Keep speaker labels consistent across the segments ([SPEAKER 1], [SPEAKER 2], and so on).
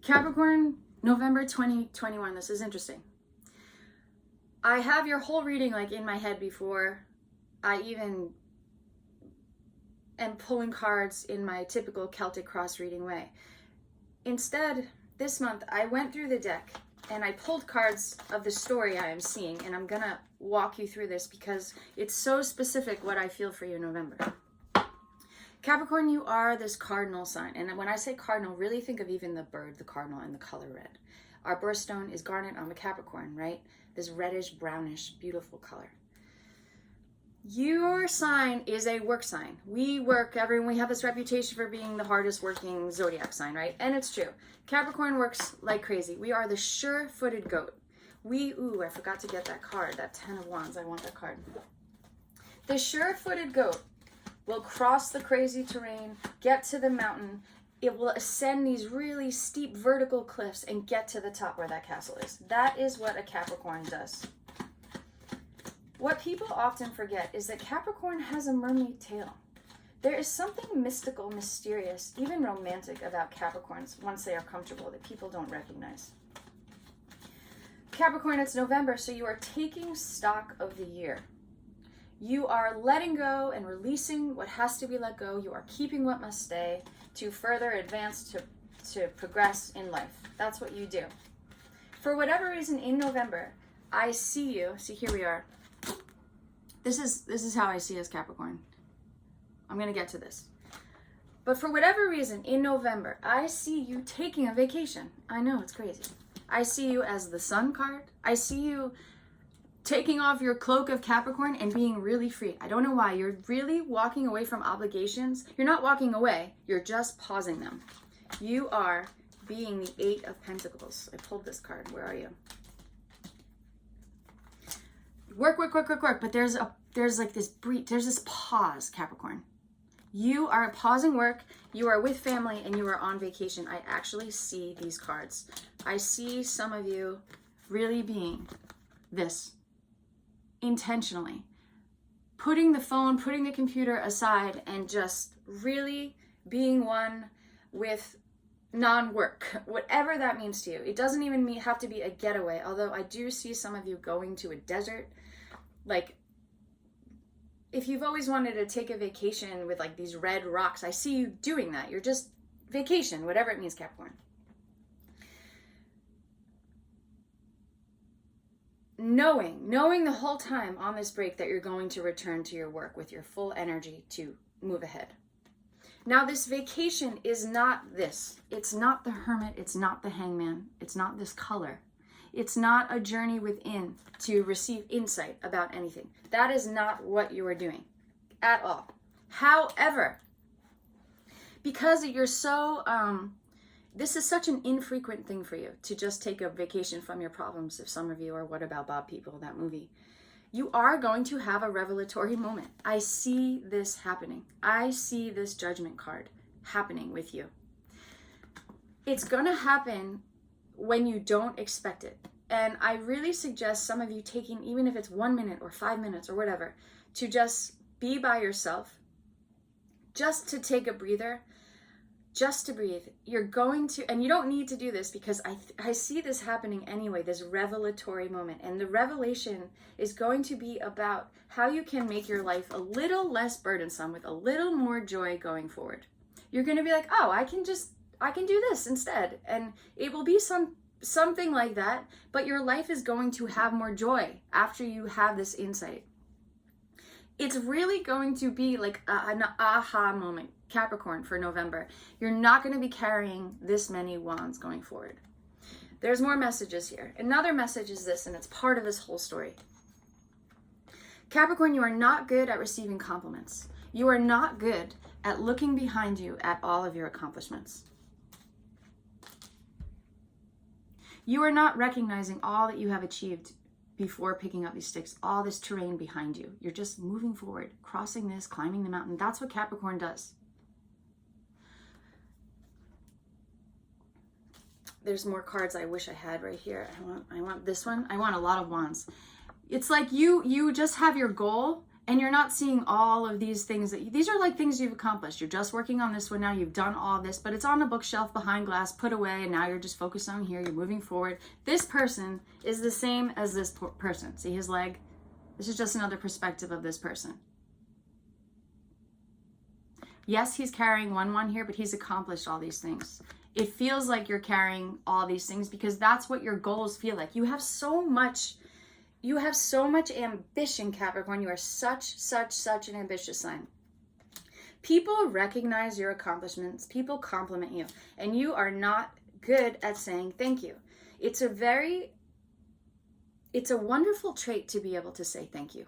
[SPEAKER 1] Capricorn, November 2021. This is interesting. I have your whole reading like in my head before I even am pulling cards in my typical Celtic cross reading way. Instead, this month I went through the deck and I pulled cards of the story I am seeing, and I'm gonna walk you through this because it's so specific what I feel for you in November. Capricorn, you are this cardinal sign. And when I say cardinal, really think of even the bird, the cardinal, and the color red. Our birthstone is garnet. I'm a Capricorn, right? This reddish, brownish, beautiful color. Your sign is a work sign. We work, we have this reputation for being the hardest working zodiac sign, right? And it's true. Capricorn works like crazy. We are the sure-footed goat. I forgot to get that card, that 10 of Wands. I want that card. The sure-footed goat will cross the crazy terrain, get to the mountain. It will ascend these really steep vertical cliffs and get to the top where that castle is. That is what a Capricorn does. What people often forget is that Capricorn has a mermaid tail. There is something mystical, mysterious, even romantic about Capricorns once they are comfortable that people don't recognize. Capricorn, it's November, so you are taking stock of the year. You are letting go and releasing what has to be let go. You are keeping what must stay to further advance, to progress in life. That's what you do. For whatever reason, in November, I see you. See, here we are. This is how I see as Capricorn. I'm going to get to this. But for whatever reason, in November, I see you taking a vacation. I know, it's crazy. I see you as the Sun card. I see you taking off your cloak of Capricorn and being really free. I don't know why. You're really walking away from obligations. You're not walking away. You're just pausing them. You are being the 8 of Pentacles. I pulled this card. Where are you? Work. But there's like this breach. There's this pause, Capricorn. You are pausing work. You are with family and you are on vacation. I actually see these cards. I see some of you really being this. Intentionally putting the phone, putting the computer aside and just really being one with non-work, whatever that means to you. It doesn't even have to be a getaway, although I do see some of you going to a desert. Like, if you've always wanted to take a vacation with like these red rocks, I see you doing that. You're just vacation, whatever it means, Capricorn. Knowing the whole time on this break that you're going to return to your work with your full energy to move ahead. Now, this vacation is not this. It's not the Hermit. It's not the Hangman. It's not this color. It's not a journey within to receive insight about anything. That is not what you are doing at all. However, because you're so... this is such an infrequent thing for you to just take a vacation from your problems. If some of you are What About Bob people, that movie, you are going to have a revelatory moment. I see this happening. I see this Judgment card happening with you. It's going to happen when you don't expect it. And I really suggest some of you taking, even if it's 1 minute or 5 minutes or whatever, to just be by yourself, just to take a breather. Just to breathe. You're going to, and you don't need to do this because I see this happening anyway, this revelatory moment. And the revelation is going to be about how you can make your life a little less burdensome with a little more joy going forward. You're going to be like, oh, I can do this instead. And it will be something like that, but your life is going to have more joy after you have this insight. It's really going to be like an aha moment, Capricorn, for November. You're not going to be carrying this many wands going forward. There's more messages here. Another message is this, and it's part of this whole story. Capricorn, you are not good at receiving compliments. You are not good at looking behind you at all of your accomplishments. You are not recognizing all that you have achieved before picking up these sticks, all this terrain behind you. You're just moving forward, crossing this, climbing the mountain. That's what Capricorn does. There's more cards I wish I had right here. I want this one. I want a lot of wands. It's like you just have your goal And you're not seeing all of these things these are like things you've accomplished. You're just working on this one now. You've done all this, but it's on a bookshelf behind glass, put away, and now you're just focused on here. You're moving forward. This person is the same as this person. See his leg? This is just another perspective of this person. Yes, he's carrying one here, but he's accomplished all these things. It feels like you're carrying all these things because that's what your goals feel like. You have so much ambition, Capricorn. You are such an ambitious sign. People recognize your accomplishments. People compliment you. And you are not good at saying thank you. It's a wonderful trait to be able to say thank you.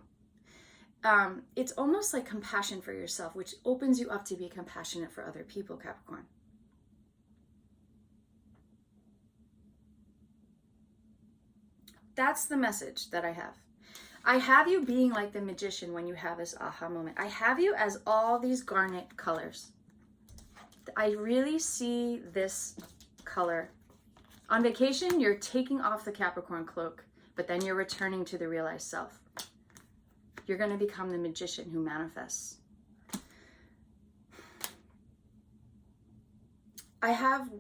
[SPEAKER 1] It's almost like compassion for yourself, which opens you up to be compassionate for other people, Capricorn. That's the message that I have. I have you being like the magician when you have this aha moment. I have you as all these garnet colors. I really see this color. On vacation, you're taking off the Capricorn cloak, but then you're returning to the realized self. You're going to become the magician who manifests. I have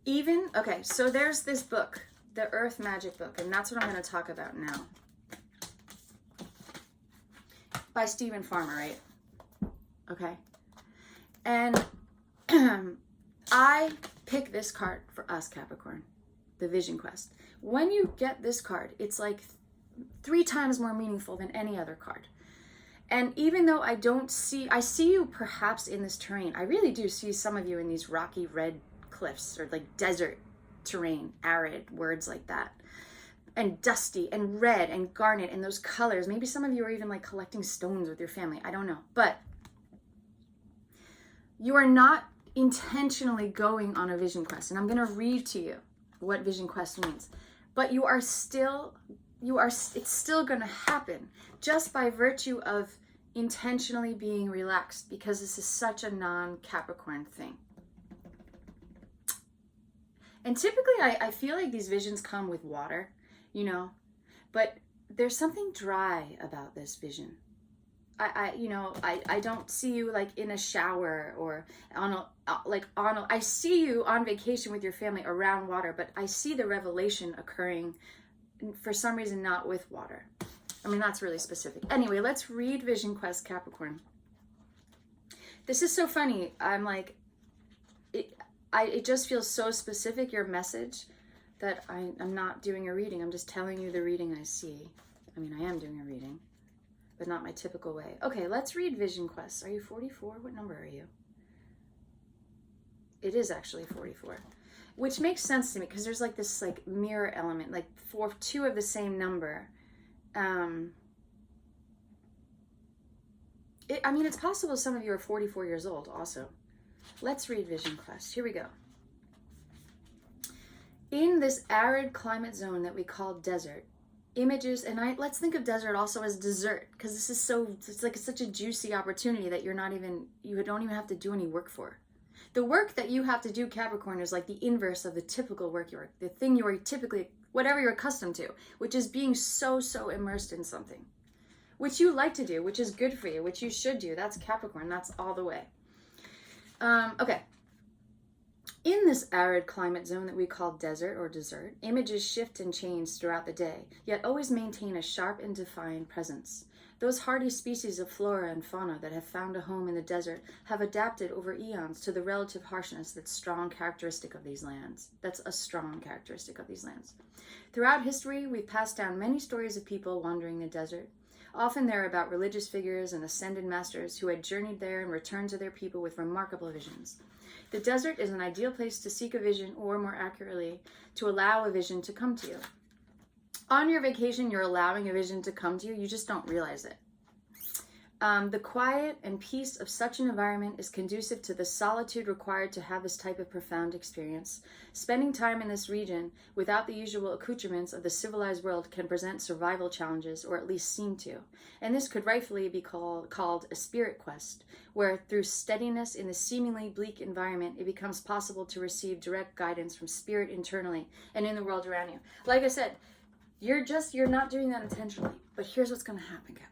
[SPEAKER 1] okay, so there's this book, the Earth Magic book, and that's what I'm going to talk about now. By Stephen Farmer, right? Okay. And I pick this card for us, Capricorn, the Vision Quest. When you get this card, it's like 3 times more meaningful than any other card. And even though I see you perhaps in this terrain. I really do see some of you in these rocky red cliffs or like desert terrain, arid, words like that. And dusty and red and garnet and those colors. Maybe some of you are even like collecting stones with your family. I don't know. But you are not intentionally going on a vision quest. And I'm going to read to you what vision quest means. But it's still going to happen just by virtue of intentionally being relaxed, because this is such a non-Capricorn thing. And typically I feel like these visions come with water, you know, but there's something dry about this vision. I don't see you like in a shower or I see you on vacation with your family around water, but I see the revelation occurring for some reason not with water. I mean, that's really specific. Anyway, let's read Vision Quest, Capricorn. This is so funny. I'm like, it just feels so specific, your message, that I'm not doing a reading. I'm just telling you the reading I see. I mean, I am doing a reading, but not my typical way. Okay, let's read Vision Quest. Are you 44? What number are you? It is actually 44. Which makes sense to me because there's like this like mirror element, like 2 of the same number. I mean, it's possible some of you are 44 years old also. Let's read Vision Quest. Here we go. In this arid climate zone that we call desert, images, and let's think of desert also as dessert, because this is such a juicy opportunity that you don't even have to do any work for. The work that you have to do, Capricorn, is like the inverse of the typical work the thing you are typically, whatever you're accustomed to, which is being so immersed in something, which you like to do, which is good for you, which you should do. That's Capricorn. That's all the way. Okay. In this arid climate zone that we call desert or dessert, images shift and change throughout the day, yet always maintain a sharp and defined presence. Those hardy species of flora and fauna that have found a home in the desert have adapted over eons to the relative harshness that's a strong characteristic of these lands. Throughout history, we've passed down many stories of people wandering the desert. Often they're about religious figures and ascended masters who had journeyed there and returned to their people with remarkable visions. The desert is an ideal place to seek a vision, or more accurately, to allow a vision to come to you. On your vacation, you're allowing a vision to come to you. You just don't realize it. The quiet and peace of such an environment is conducive to the solitude required to have this type of profound experience. Spending time in this region without the usual accoutrements of the civilized world can present survival challenges, or at least seem to. And this could rightfully be called a spirit quest, where through steadiness in the seemingly bleak environment, it becomes possible to receive direct guidance from spirit internally and in the world around you. Like I said, you're not doing that intentionally. But here's what's going to happen, Capricorn.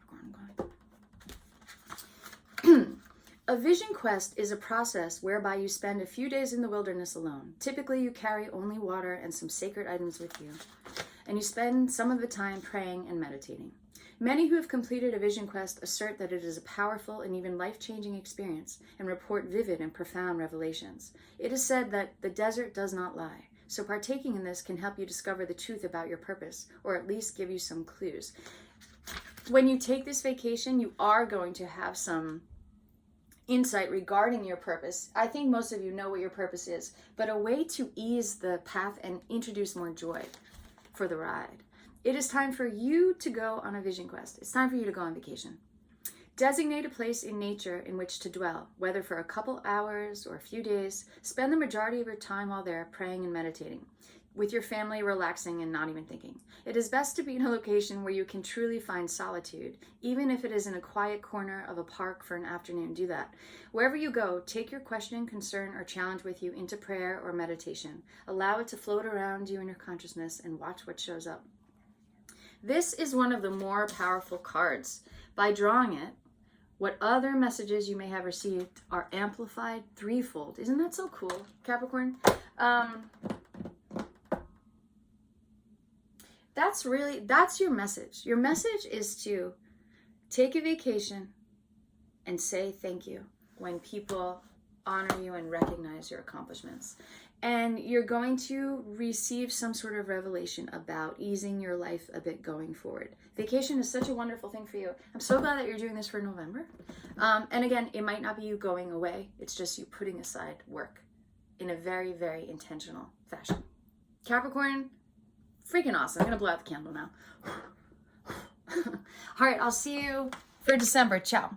[SPEAKER 1] A vision quest is a process whereby you spend a few days in the wilderness alone. Typically, you carry only water and some sacred items with you, and you spend some of the time praying and meditating. Many who have completed a vision quest assert that it is a powerful and even life-changing experience and report vivid and profound revelations. It is said that the desert does not lie, so partaking in this can help you discover the truth about your purpose, or at least give you some clues. When you take this vacation, you are going to have some insight regarding your purpose. I think most of you know what your purpose is, but a way to ease the path and introduce more joy for the ride. It is time for you to go on a vision quest. It's time for you to go on vacation. Designate a place in nature in which to dwell, whether for a couple hours or a few days. Spend the majority of your time while there praying and meditating, with your family relaxing and not even thinking. It is best to be in a location where you can truly find solitude, even if it is in a quiet corner of a park for an afternoon. Do that. Wherever you go, take your question, concern, or challenge with you into prayer or meditation. Allow it to float around you in your consciousness and watch what shows up. This is one of the more powerful cards. By drawing it, what other messages you may have received are amplified threefold. Isn't that so cool, Capricorn? That's your message. Your message is to take a vacation and say thank you when people honor you and recognize your accomplishments. And you're going to receive some sort of revelation about easing your life a bit going forward. Vacation is such a wonderful thing for you. I'm so glad that you're doing this for November. And again, it might not be you going away. It's just you putting aside work in a very, very intentional fashion. Capricorn, freaking awesome. I'm going to blow out the candle now. All right, I'll see you for December. Ciao.